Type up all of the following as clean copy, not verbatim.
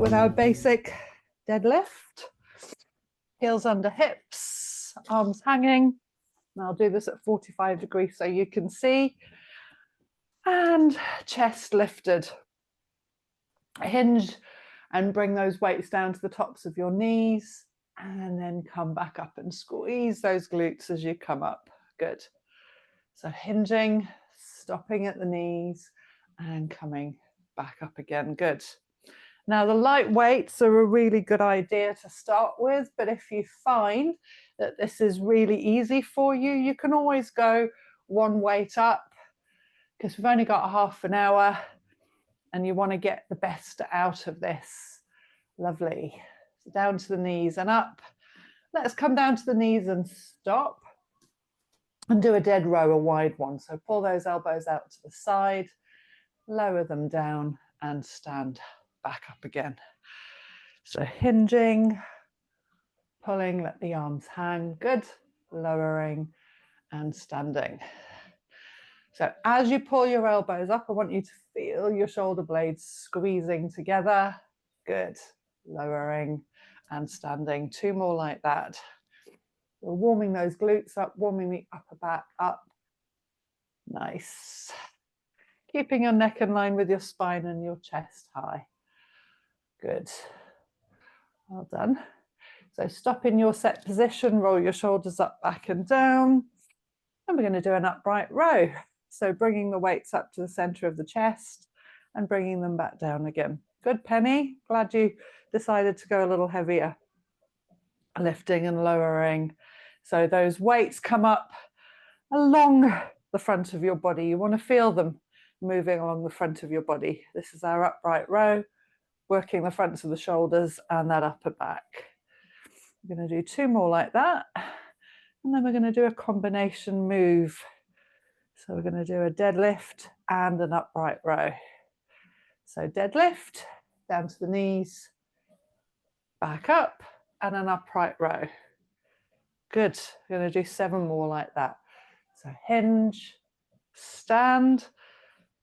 with our basic deadlift. Heels under hips, arms hanging. And I'll do this at 45 degrees so you can see. And chest lifted. Hinge and bring those weights down to the tops of your knees. And then come back up and squeeze those glutes as you come up. Good. So hinging, stopping at the knees and coming back up again. Good. Now the light weights are a really good idea to start with, but if you find that this is really easy for you, you can always go one weight up because we've only got half an hour and you want to get the best out of this. Lovely. So down to the knees and up. Let's come down to the knees and stop and do a dead row, a wide one. So pull those elbows out to the side, lower them down and stand back up again. So hinging, pulling, let the arms hang. Good. Lowering and standing. So as you pull your elbows up, I want you to feel your shoulder blades squeezing together. Good. Lowering and standing. Two more like that. We're warming those glutes up, warming the upper back up. Nice. Keeping your neck in line with your spine and your chest high. Good. Well done. So stop in your set position, roll your shoulders up, back and down. And we're going to do an upright row. So bringing the weights up to the center of the chest and bringing them back down again. Good, Penny. Glad you decided to go a little heavier. Lifting and lowering. So those weights come up along the front of your body. You want to feel them moving along the front of your body. This is our upright row, working the fronts of the shoulders and that upper back. We're going to do two more like that. And then we're going to do a combination move. So we're going to do a deadlift and an upright row. So deadlift, down to the knees, back up, and an upright row. Good. We're going to do 7 more like that. So hinge, stand,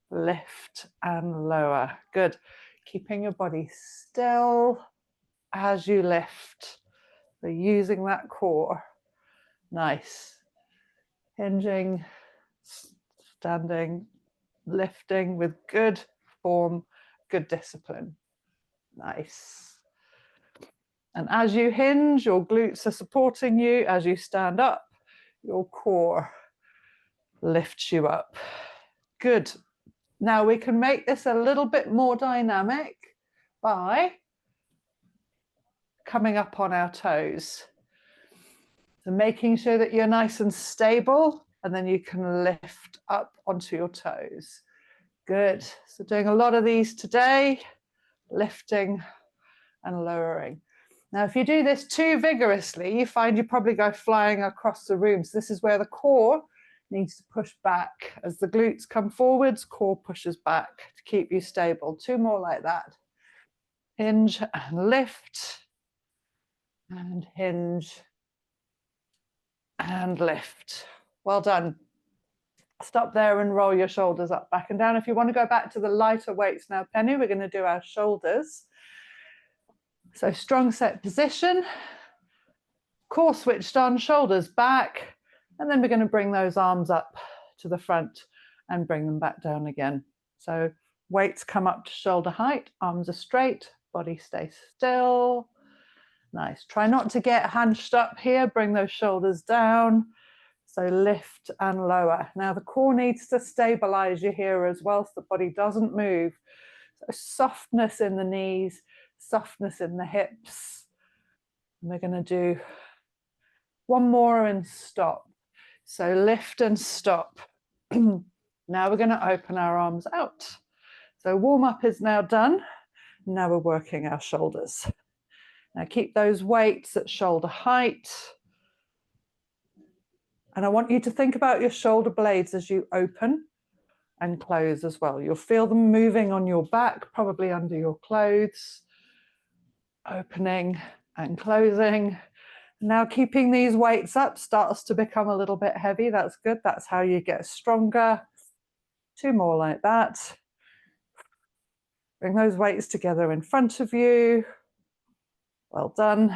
lift, and lower. Good. Keeping your body still as you lift. So using that core. Nice. Hinging, standing, lifting with good form, good discipline. Nice. And as you hinge, your glutes are supporting you. As you stand up, your core lifts you up. Good. Now we can make this a little bit more dynamic by coming up on our toes. So making sure that you're nice and stable, and then you can lift up onto your toes. Good. So doing a lot of these today, lifting and lowering. Now, if you do this too vigorously, you find you probably go flying across the room. So this is where the core needs to push back. As the glutes come forwards, core pushes back to keep you stable. 2 more like that. Hinge and lift, and hinge and lift. Well done. Stop there and roll your shoulders up, back and down. If you want to go back to the lighter weights now, Penny, we're going to do our shoulders. So strong set position, core switched on, shoulders back, and then we're going to bring those arms up to the front and bring them back down again. So weights come up to shoulder height, arms are straight, body stays still. Nice. Try not to get hunched up here, bring those shoulders down. So lift and lower. Now the core needs to stabilize you here as well so the body doesn't move. So softness in the knees, softness in the hips. And we're going to do 1 more and stop. So lift and stop. Now we're going to open our arms out. So warm up is now done. Now we're working our shoulders. Now keep those weights at shoulder height. And I want you to think about your shoulder blades as you open and close as well. You'll feel them moving on your back, probably under your clothes. Opening and closing. Now keeping these weights up starts to become a little bit heavy. That's good. That's how you get stronger. 2 more like that. Bring those weights together in front of you. Well done.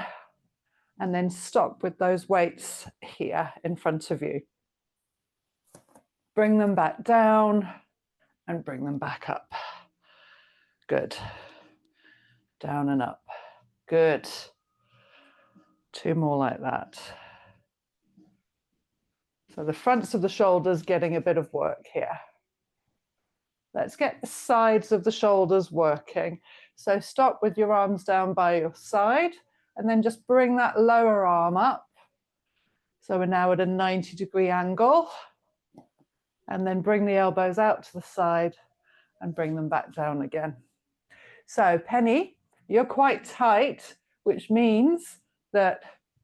And then stop with those weights here in front of you. Bring them back down and bring them back up. Good. Down and up. Good. 2 more like that. So the fronts of the shoulders getting a bit of work here. Let's get the sides of the shoulders working. So stop with your arms down by your side and then just bring that lower arm up. So we're now at a 90-degree angle. And then bring the elbows out to the side and bring them back down again. So Penny, you're quite tight, which means that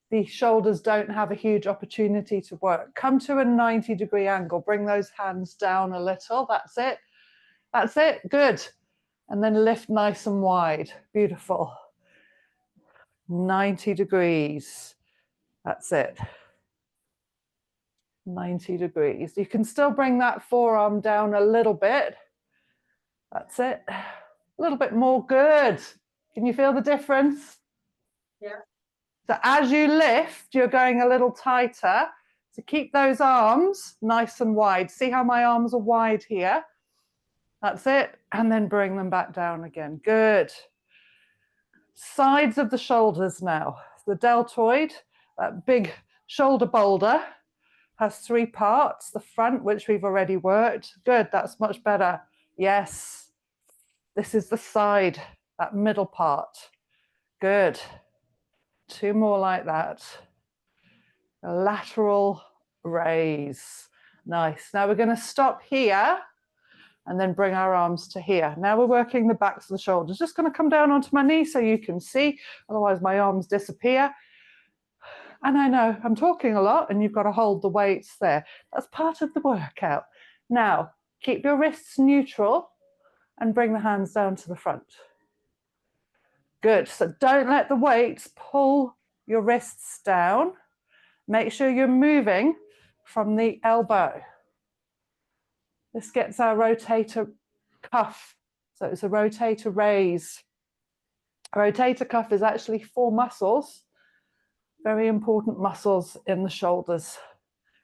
the shoulders don't have a huge opportunity to work. Come to a 90-degree angle, bring those hands down a little, that's it. That's it, good. And then lift nice and wide, beautiful. 90 degrees, that's it. 90 degrees. You can still bring that forearm down a little bit. That's it. A little bit more, good. Can you feel the difference? Yeah. So as you lift, you're going a little tighter. So keep those arms nice and wide. See how my arms are wide here? That's it. And then bring them back down again. Good. Sides of the shoulders now. The deltoid, that big shoulder boulder, has 3 parts. The front, which we've already worked. Good, that's much better. Yes. This is the side, that middle part. Good. 2 more like that. A lateral raise. Nice. Now we're going to stop here and then bring our arms to here. Now we're working the backs of the shoulders. Just going to come down onto my knee so you can see, otherwise my arms disappear. And I know I'm talking a lot and you've got to hold the weights there. That's part of the workout. Now, keep your wrists neutral and bring the hands down to the front. Good. So don't let the weights pull your wrists down. Make sure you're moving from the elbow. This gets our rotator cuff. So it's a rotator raise. A rotator cuff is actually 4 muscles. Very important muscles in the shoulders,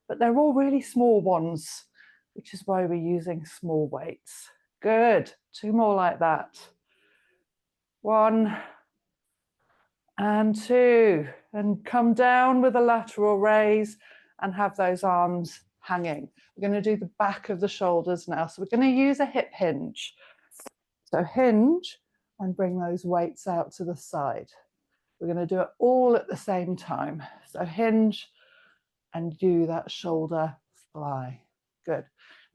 but they're all really small ones, which is why we're using small weights. Good. 2 more like that. 1 and 2, and come down with a lateral raise and have those arms hanging. We're going to do the back of the shoulders now. So we're going to use a hip hinge. So hinge and bring those weights out to the side. We're going to do it all at the same time. So hinge and do that shoulder fly. Good.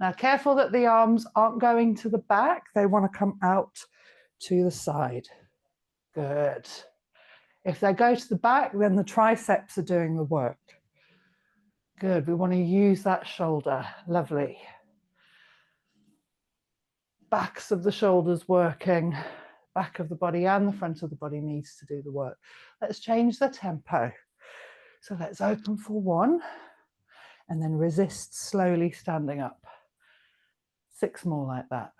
Now careful that the arms aren't going to the back. They want to come out to the side. Good. If they go to the back, then the triceps are doing the work. Good. We want to use that shoulder. Lovely. Backs of the shoulders working. Back of the body and the front of the body needs to do the work. Let's change the tempo. So let's open for 1 and then resist slowly standing up. 6 more like that.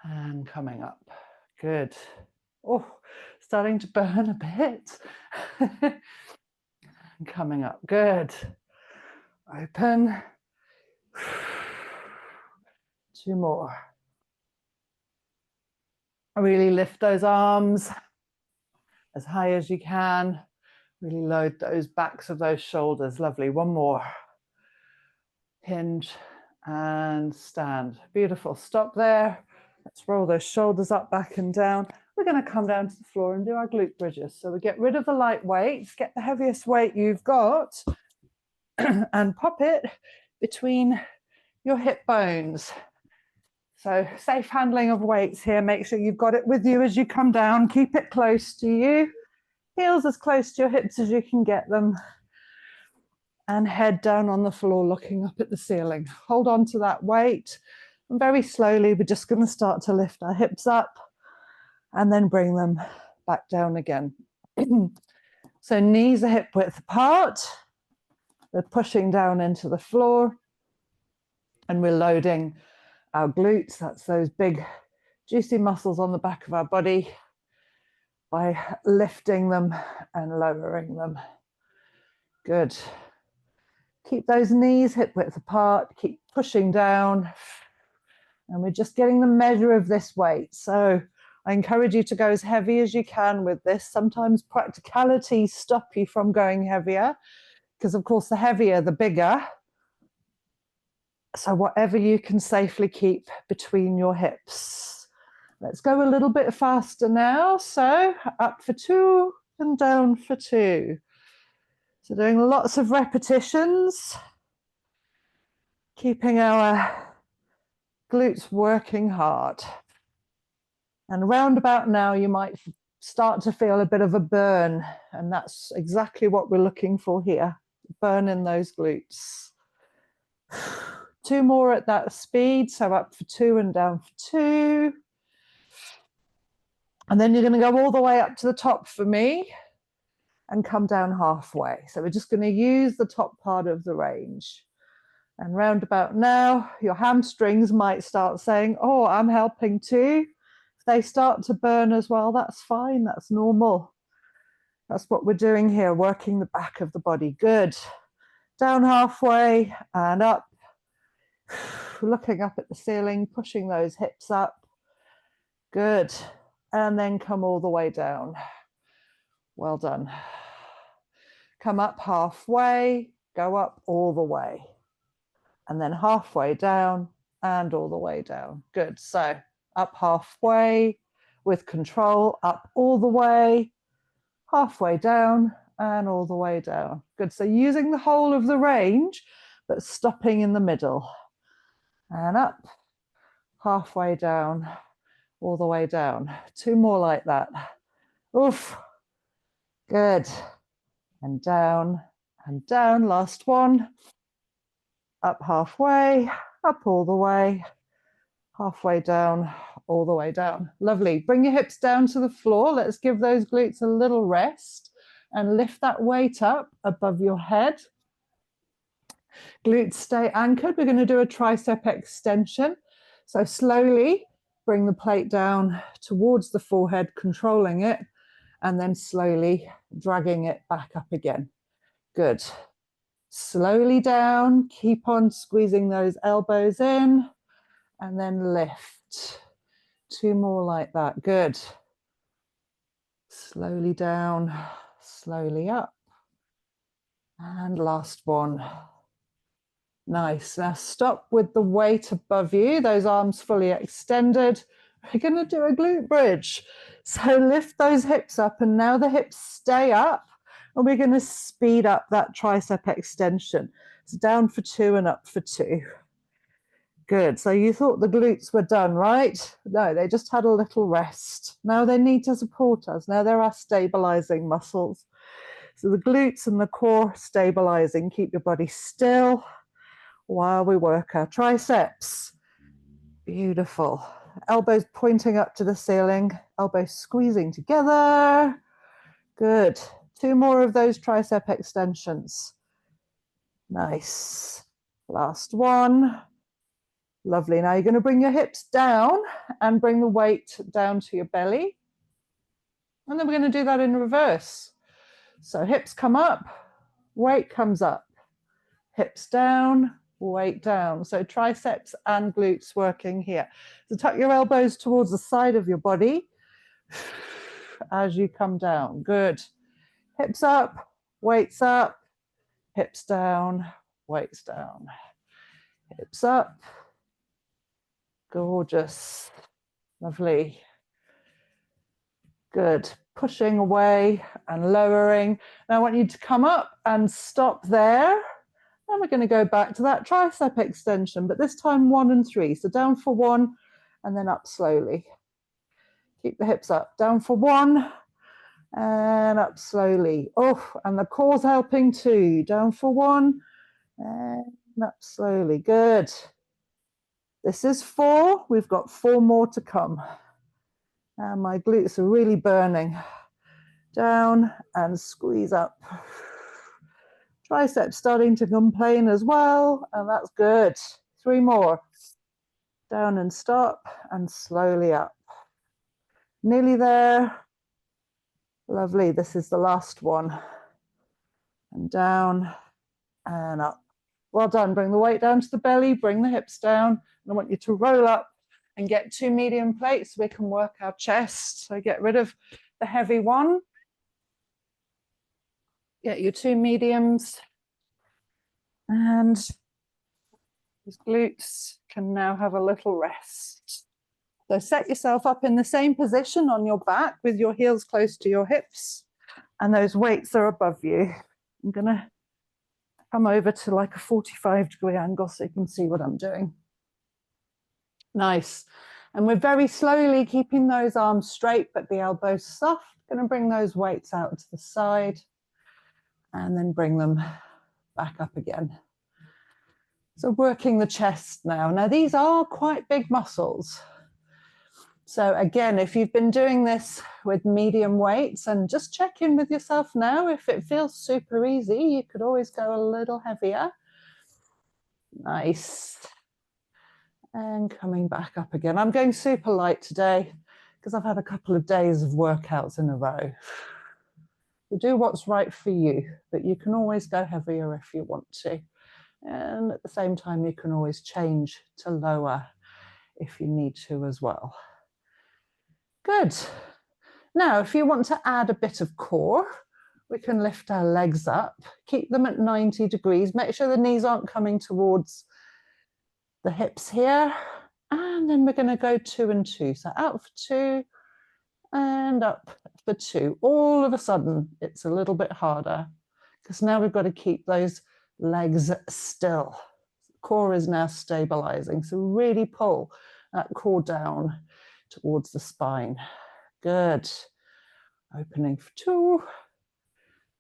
And coming up. Good. Oh, starting to burn a bit. And coming up. Good. Open. 2 more. Really lift those arms as high as you can. Really load those backs of those shoulders. Lovely. 1 more. Hinge and stand. Beautiful. Stop there. Let's roll those shoulders up, back and down. We're going to come down to the floor and do our glute bridges. So we get rid of the light weights, get the heaviest weight you've got and pop it between your hip bones. So safe handling of weights here. Make sure you've got it with you as you come down. Keep it close to you. Heels as close to your hips as you can get them. And head down on the floor, looking up at the ceiling. Hold on to that weight. And very slowly, we're just going to start to lift our hips up and then bring them back down again. So knees are hip width apart. We're pushing down into the floor and we're loading our glutes, that's those big juicy muscles on the back of our body, by lifting them and lowering them. Good. Keep those knees hip width apart, keep pushing down. And we're just getting the measure of this weight. So I encourage you to go as heavy as you can with this. Sometimes practicalities stop you from going heavier, because of course the heavier, the bigger. So whatever you can safely keep between your hips. Let's go a little bit faster now. So up for 2 and down for 2. So doing lots of repetitions, keeping our glutes working hard. And round about now, you might start to feel a bit of a burn. And that's exactly what we're looking for here. Burn in those glutes. 2 more at that speed. So up for 2 and down for 2. And then you're going to go all the way up to the top for me and come down halfway. So we're just going to use the top part of the range. And round about now, your hamstrings might start saying, oh, I'm helping too. If they start to burn as well, that's fine, that's normal. That's what we're doing here, working the back of the body. Good. Down halfway and up. Looking up at the ceiling, pushing those hips up. Good. And then come all the way down. Well done. Come up halfway, go up all the way. And then halfway down and all the way down. Good. So up halfway with control, up all the way, halfway down and all the way down. Good. So using the whole of the range, but stopping in the middle. And up, halfway down, all the way down. 2 more like that. Oof. Good. And down and down. Last one. Up halfway, up all the way, halfway down, all the way down. Lovely. Bring your hips down to the floor. Let's give those glutes a little rest and lift that weight up above your head. Glutes stay anchored. We're going to do a tricep extension. So slowly bring the plate down towards the forehead, controlling it, and then slowly dragging it back up again. Good. Slowly down, keep on squeezing those elbows in, and then lift. 2 more like that. Good. Slowly down, slowly up. And last one. Nice. Now stop with the weight above you, those arms fully extended. We're going to do a glute bridge. So lift those hips up, and now the hips stay up, and we're going to speed up that tricep extension. So down for 2 and up for 2. Good. So you thought the glutes were done, right? No, they just had a little rest. Now they need to support us. Now there are stabilizing muscles. So the glutes and the core stabilizing. Keep your body still while we work our triceps. Beautiful. Elbows pointing up to the ceiling, elbows squeezing together. Good. 2 more of those tricep extensions. Nice. Last one. Lovely. Now you're going to bring your hips down and bring the weight down to your belly. And then we're going to do that in reverse. So hips come up, weight comes up. Hips down, weight down. So triceps and glutes working here. So tuck your elbows towards the side of your body as you come down. Good. Hips up, weights up, hips down, weights down. Hips up. Gorgeous. Lovely. Good. Pushing away and lowering. Now I want you to come up and stop there. And we're going to go back to that tricep extension, but this time 1 and 3. So down for 1 and then up slowly. Keep the hips up. Down for 1 and up slowly. Oh, and the core's helping too. Down for 1 and up slowly. Good. This is 4. We've got 4 more to come. And my glutes are really burning. Down and squeeze up. Triceps starting to complain as well, and that's good. 3 more. Down and stop, and slowly up. Nearly there. Lovely, this is the last one. And down and up. Well done, bring the weight down to the belly, bring the hips down. And I want you to roll up and get 2 medium plates so we can work our chest. So get rid of the heavy one. Get your 2 mediums. And these glutes can now have a little rest. So set yourself up in the same position on your back with your heels close to your hips and those weights are above you. I'm going to come over to like a 45-degree angle so you can see what I'm doing. Nice. And we're very slowly keeping those arms straight but the elbows soft. Going to bring those weights out to the side and then bring them back up again. So working the chest now. Now these are quite big muscles. So again, if you've been doing this with medium weights, and just check in with yourself now, if it feels super easy, you could always go a little heavier. Nice. And coming back up again. I'm going super light today because I've had a couple of days of workouts in a row. You do what's right for you, but you can always go heavier if you want to. And at the same time, you can always change to lower if you need to as well. Good. Now, if you want to add a bit of core, we can lift our legs up, keep them at 90 degrees, make sure the knees aren't coming towards the hips here. And then we're going to go 2 and 2. So out for 2 and up for 2. All of a sudden, it's a little bit harder because now we've got to keep those legs still. Core is now stabilizing. So really pull that core down towards the spine. Good. Opening for 2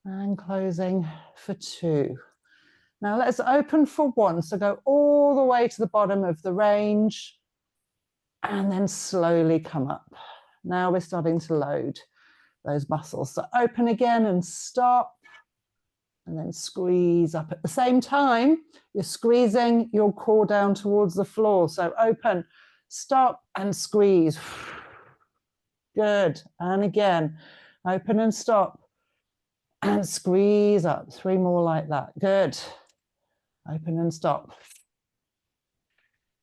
and closing for 2. Now let's open for 1. So go all the way to the bottom of the range and then slowly come up. Now we're starting to load those muscles. So open again and stop and then squeeze up. At the same time, you're squeezing your core down towards the floor. So open, stop and squeeze. Good. And again, open and stop and squeeze up. 3 more like that. Good. Open and stop.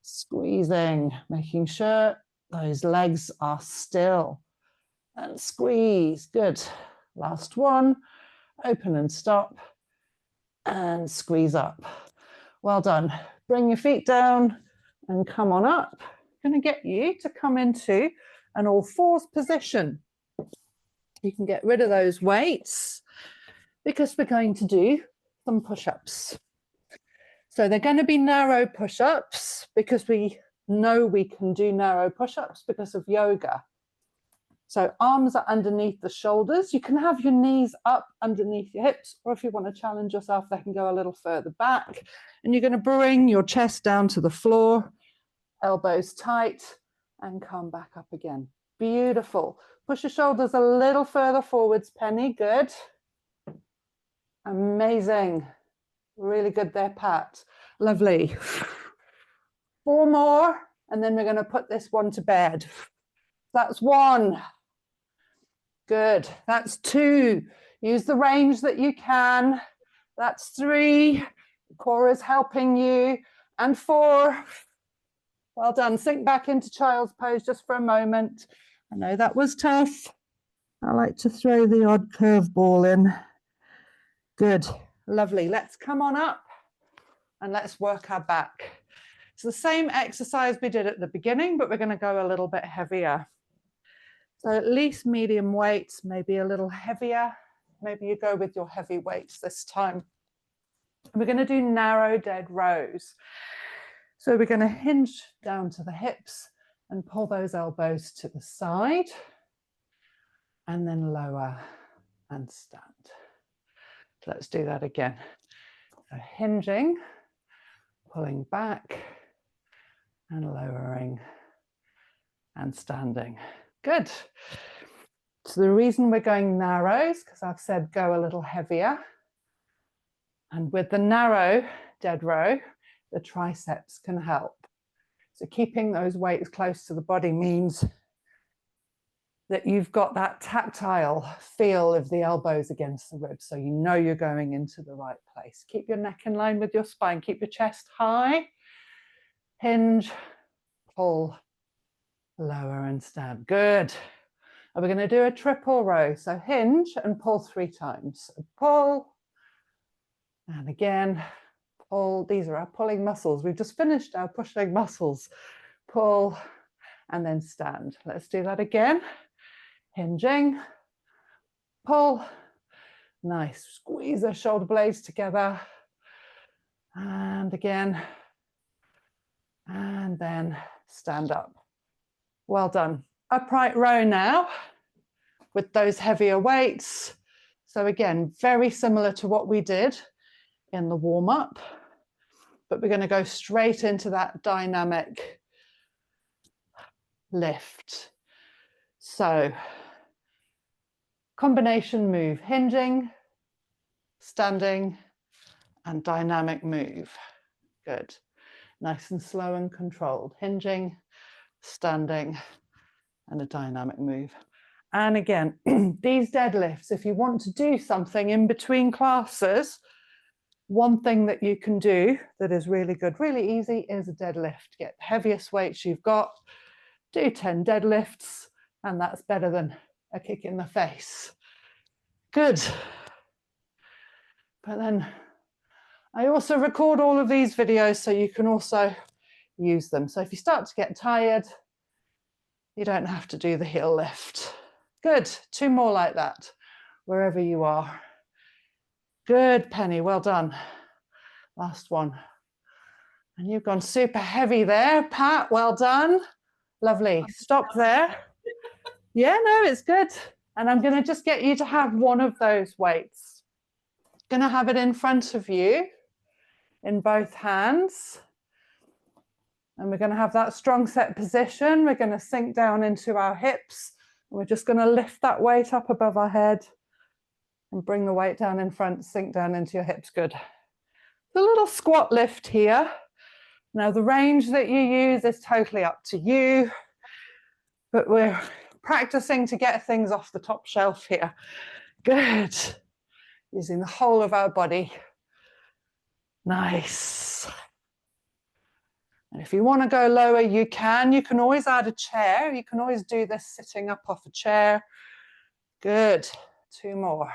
Squeezing, making sure those legs are still. And squeeze. Good. Last one. Open and stop and squeeze up. Well done. Bring your feet down and come on up. I'm going to get you to come into an all fours position. You can get rid of those weights because we're going to do some push-ups. So they're going to be narrow push-ups because we know we can do narrow push-ups because of yoga. So arms are underneath the shoulders. You can have your knees up underneath your hips, or if you want to challenge yourself, they can go a little further back. And you're going to bring your chest down to the floor, elbows tight, and come back up again. Beautiful. Push your shoulders a little further forwards, Penny. Good. Amazing. Really good there, Pat. Lovely. 4 more, and then we're going to put this one to bed. That's 1. Good. That's 2. Use the range that you can. That's 3. The core is helping you. And 4. Well done. Sink back into child's pose just for a moment. I know that was tough. I like to throw the odd curveball in. Good. Lovely. Let's come on up and let's work our back. It's the same exercise we did at the beginning, but we're going to go a little bit heavier. So at least medium weights, maybe a little heavier. Maybe you go with your heavy weights this time. And we're going to do narrow dead rows. So we're going to hinge down to the hips and pull those elbows to the side and then lower and stand. Let's do that again. So hinging, pulling back and lowering and standing. Good. So the reason we're going narrow is because I've said go a little heavier. And with the narrow dead row, the triceps can help. So keeping those weights close to the body means that you've got that tactile feel of the elbows against the ribs, so you know you're going into the right place. Keep your neck in line with your spine. Keep your chest high. Hinge, pull, lower and stand. Good. And we're going to do a triple row. So hinge and pull 3 times. So pull, and again, pull. These are our pulling muscles. We've just finished our pushing muscles. Pull, and then stand. Let's do that again. Hinging, pull, nice, squeeze the shoulder blades together, and again, and then stand up. Well done. Upright row now with those heavier weights. So again, very similar to what we did in the warm-up, but we're going to go straight into that dynamic lift. So combination move, hinging, standing, and dynamic move. Good. Nice and slow and controlled. Hinging, standing, and a dynamic move. And again, these deadlifts, if you want to do something in between classes, one thing that you can do that is really good, really easy, is a deadlift. Get the heaviest weights you've got, do 10 deadlifts, and that's better than a kick in the face. Good. But then I also record all of these videos so you can also use them. So if you start to get tired, you don't have to do the heel lift. Good. 2 more like that, wherever you are. Good, Penny. Well done. Last one. And you've gone super heavy there, Pat. Well done. Lovely. Stop there. Yeah, no, it's good. And I'm going to just get you to have one of those weights. Going to have it in front of you in both hands. And we're going to have that strong set position. We're going to sink down into our hips. And we're just going to lift that weight up above our head and bring the weight down in front, sink down into your hips. Good. A little squat lift here. Now the range that you use is totally up to you, but we're practicing to get things off the top shelf here. Good. Using the whole of our body. Nice. And if you want to go lower, you can. You can always add a chair. You can always do this sitting up off a chair. Good. 2 more.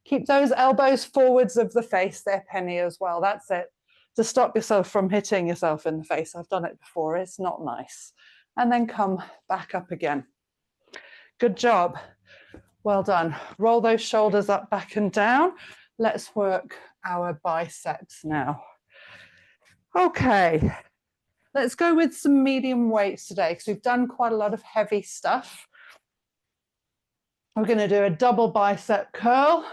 Keep those elbows forwards of the face there, Penny, as well. That's it. To stop yourself from hitting yourself in the face. I've done it before. It's not nice. And then come back up again. Good job. Well done. Roll those shoulders up, back and down. Let's work our biceps now. Okay. Let's go with some medium weights today because we've done quite a lot of heavy stuff. We're going to do a double bicep curl,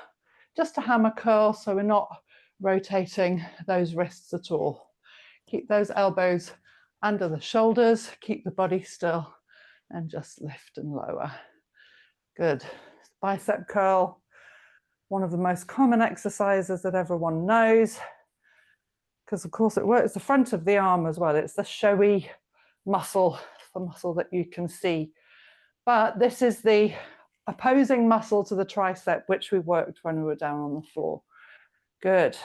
just a hammer curl, so we're not rotating those wrists at all. Keep those elbows under the shoulders, keep the body still, and just lift and lower. Good. Bicep curl, one of the most common exercises that everyone knows, because of course it works the front of the arm as well. It's the showy muscle, the muscle that you can see. But this is the opposing muscle to the tricep, which we worked when we were down on the floor. Good.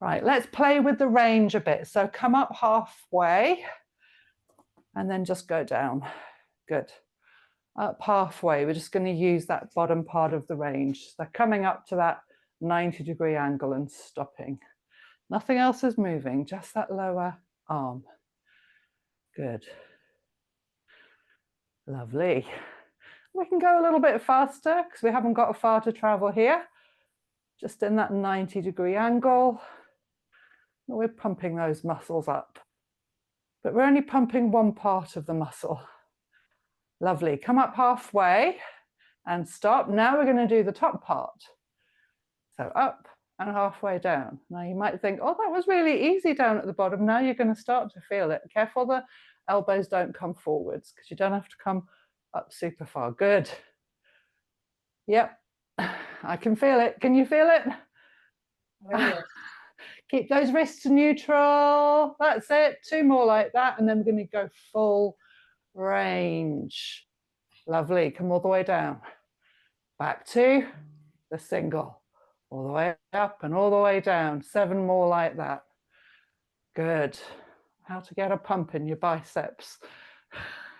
Right, let's play with the range a bit. So come up halfway and then just go down. Good. Up halfway, we're just going to use that bottom part of the range. So coming up to that 90-degree angle and stopping. Nothing else is moving, just that lower arm. Good. Lovely. We can go a little bit faster because we haven't got far to travel here. Just in that 90-degree angle. We're pumping those muscles up, but we're only pumping one part of the muscle. Lovely. Come up halfway and stop. Now we're going to do the top part. So up and halfway down. Now you might think, oh, that was really easy down at the bottom. Now you're going to start to feel it. Careful the elbows don't come forwards because you don't have to come up super far. Good. Yep. I can feel it. Can you feel it? Oh, yes. Keep those wrists neutral. That's it. 2 more like that. And then we're going to go full range. Lovely. Come all the way down. Back to the single. All the way up and all the way down. 7 more like that. Good. How to get a pump in your biceps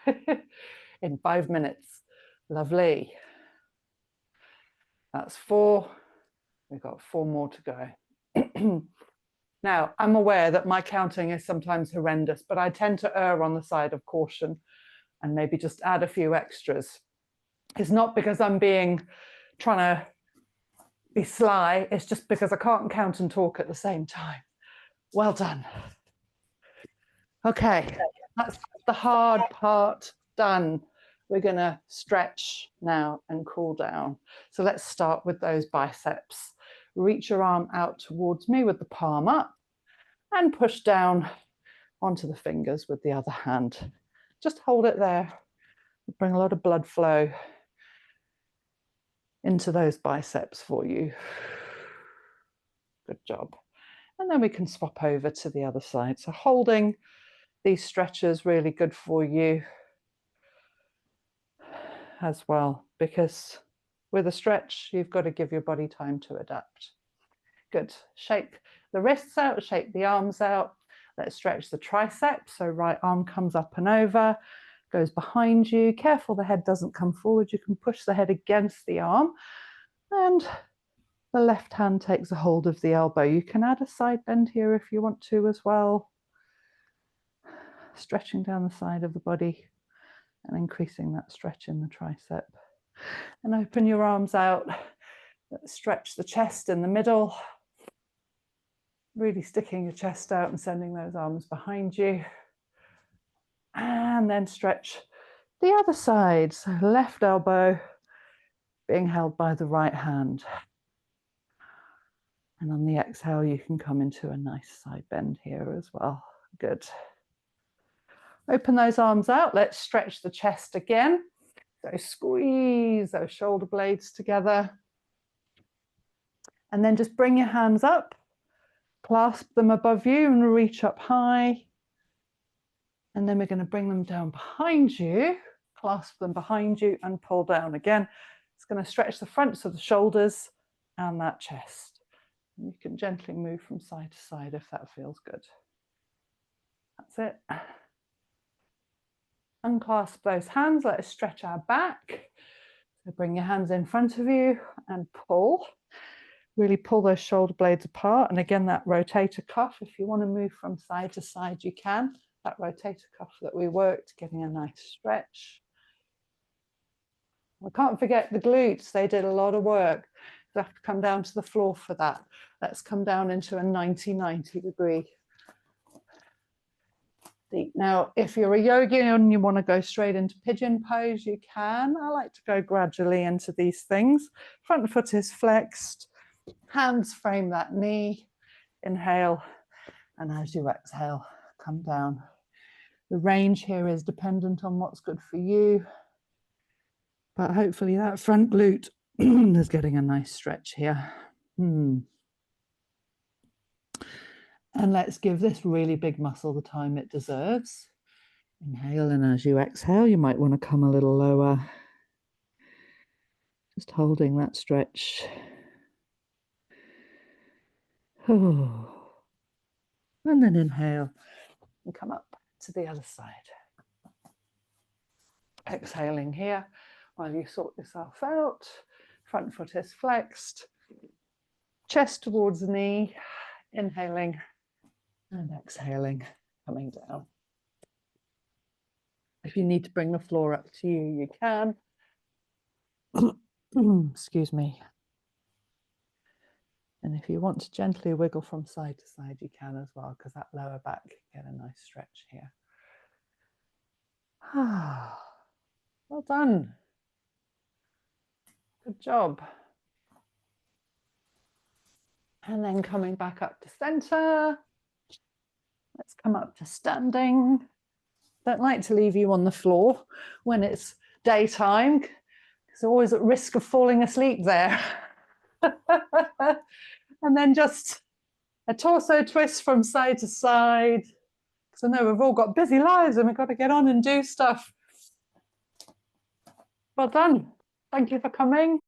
in 5 minutes. Lovely. That's 4. We've got 4 more to go. Now, I'm aware that my counting is sometimes horrendous, but I tend to err on the side of caution and maybe just add a few extras. It's not because I'm trying to be sly, it's just because I can't count and talk at the same time. Well done. Okay, that's the hard part done. We're going to stretch now and cool down. So let's start with those biceps. Reach your arm out towards me with the palm up and push down onto the fingers with the other hand. Just hold it there. Bring a lot of blood flow into those biceps for you. Good job. And then we can swap over to the other side. So holding these stretches really good for you as well, because with a stretch, you've got to give your body time to adapt. Good. Shake the wrists out, shake the arms out. Let's stretch the triceps. So right arm comes up and over, goes behind you. Careful the head doesn't come forward. You can push the head against the arm and the left hand takes a hold of the elbow. You can add a side bend here if you want to as well. Stretching down the side of the body and increasing that stretch in the tricep. And open your arms out. Stretch the chest in the middle. Really sticking your chest out and sending those arms behind you. And then stretch the other side. So left elbow being held by the right hand. And on the exhale, you can come into a nice side bend here as well. Good. Open those arms out. Let's stretch the chest again. So squeeze those shoulder blades together. And then just bring your hands up, clasp them above you and reach up high. And then we're going to bring them down behind you, clasp them behind you and pull down again. It's going to stretch the fronts of the shoulders and that chest. And you can gently move from side to side if that feels good. That's it. Unclasp those hands. Let's stretch our back. So bring your hands in front of you and pull. Really pull those shoulder blades apart. And again, that rotator cuff, if you want to move from side to side, you can. That rotator cuff that we worked, getting a nice stretch. We can't forget the glutes. They did a lot of work. You have to come down to the floor for that. Let's come down into a 90-90 degree. Now, if you're a yogi and you want to go straight into pigeon pose, you can. I like to go gradually into these things. Front foot is flexed. Hands frame that knee. Inhale. And as you exhale, come down. The range here is dependent on what's good for you. But hopefully that front glute is getting a nice stretch here. And let's give this really big muscle the time it deserves. Inhale, and as you exhale, you might want to come a little lower. Just holding that stretch. Oh. And then inhale and come up to the other side. Exhaling here while you sort yourself out. Front foot is flexed. Chest towards the knee. Inhaling. And exhaling, coming down. If you need to bring the floor up to you, you can. Excuse me. And if you want to gently wiggle from side to side, you can as well, because that lower back can get a nice stretch here. Well done. Good job. And then coming back up to center. Let's come up to standing. Don't like to leave you on the floor when it's daytime, because you're always at risk of falling asleep there. And then just A torso twist from side to side. Because I know we've all got busy lives and we've got to get on and do stuff. Well done. Thank you for coming.